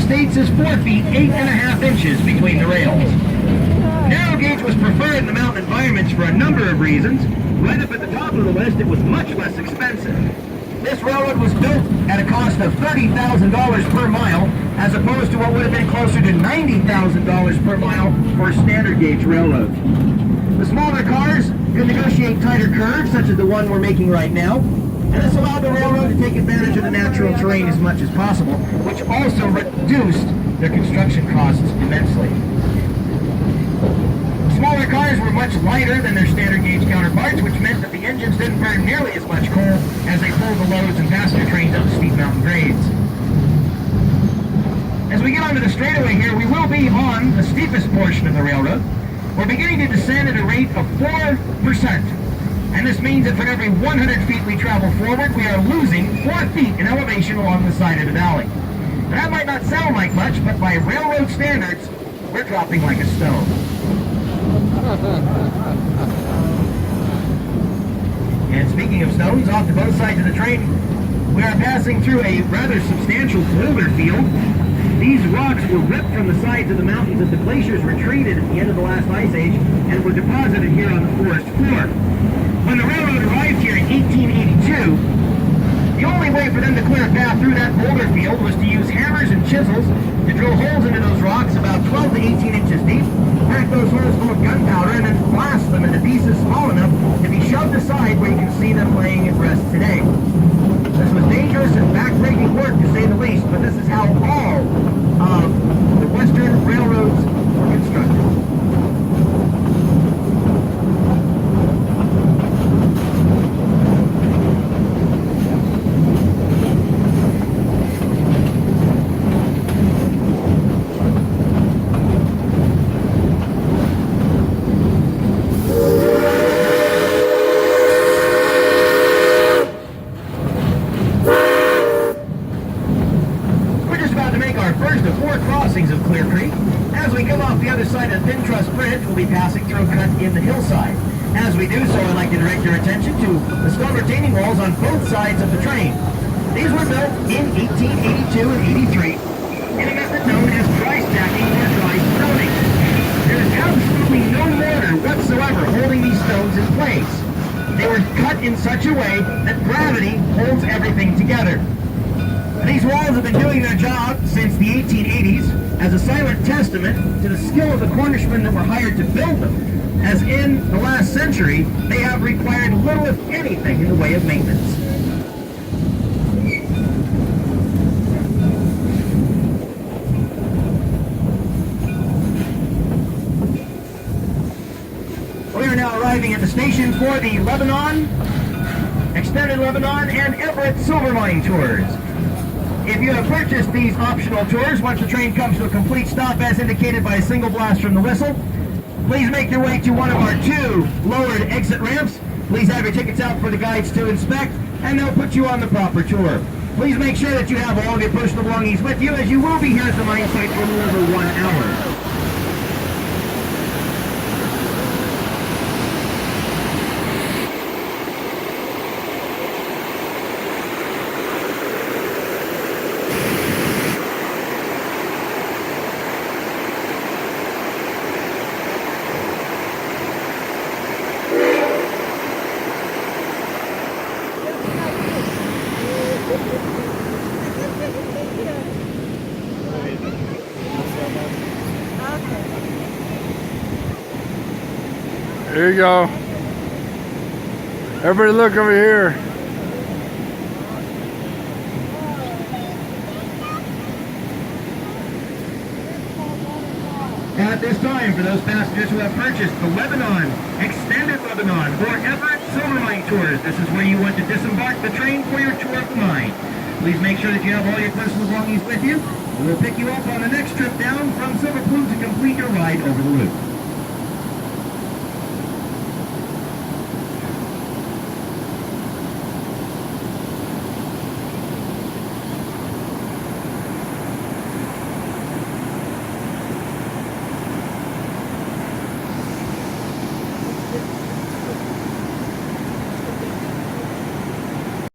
States is 4 feet 8.5 inches between the rails. Narrow gauge was preferred in the mountain environments for a number of reasons. Right up at the top of the list, it was much less expensive. This railroad was built at a cost of $30,000 per mile, as opposed to what would have been closer to $90,000 per mile for standard gauge railroads. The smaller cars could negotiate tighter curves, such as the one we're making right now, and this allowed the railroad to take advantage of the natural terrain as much as possible, which also reduced their construction costs immensely. Smaller cars were much lighter than their standard gauge counterparts, which meant that the engines didn't burn nearly as much coal as they pulled the loads and passenger trains up steep mountain grades. As we get onto the straightaway here, we will be on the steepest portion of the railroad. We're beginning to descend at a rate of 4%. And this means that for every 100 feet we travel forward, we are losing 4 feet in elevation along the side of the valley. Now, that might not sound like much, but by railroad standards, we're dropping like a stone. And speaking of stones, off to both sides of the train, we are passing through a rather substantial boulder field. These rocks were ripped from the sides of the mountains as the glaciers retreated at the end of the last ice age and were deposited here on the forest floor. When the railroad arrived here in 1882, the only way for them to clear a path through that boulder field was to use hammers and chisels to drill holes into those rocks about 12 to 18 inches deep, pack those holes full of gunpowder, and then blast them into pieces small enough to be shoved aside where you can see them laying at rest today. This was dangerous and backbreaking work, to say the least, but this is how all of the Western railroads were constructed. Sides of the train. These were built in 1882 and 83 in a method known as dry stacking or dry stoning. There is absolutely no mortar whatsoever holding these stones in place. They were cut in such a way that gravity holds everything together. These walls have been doing their job since the 1880s as a silent testament to the skill of the Cornishmen that were hired to build them, as in the last century they have required little if anything in the way of maintenance. Arriving at the station for the Lebanon, Extended Lebanon, and Everett Silver Mine tours. If you have purchased these optional tours, once the train comes to a complete stop as indicated by a single blast from the whistle, please make your way to one of our 2 lowered exit ramps. Please have your tickets out for the guides to inspect, and they'll put you on the proper tour. Please make sure that you have all of your personal belongings with you, as you will be here at the mine site for a little over 1 hour. Here you go. Everybody look over here. At this time, for those passengers who have purchased the Lebanon, Extended Lebanon, or Everett Silver Mine tours, this is where you want to disembark the train for your tour of the mine. Please make sure that you have all your personal belongings with you. We'll pick you up on the next trip down from Silver Plume to complete your ride over the loop.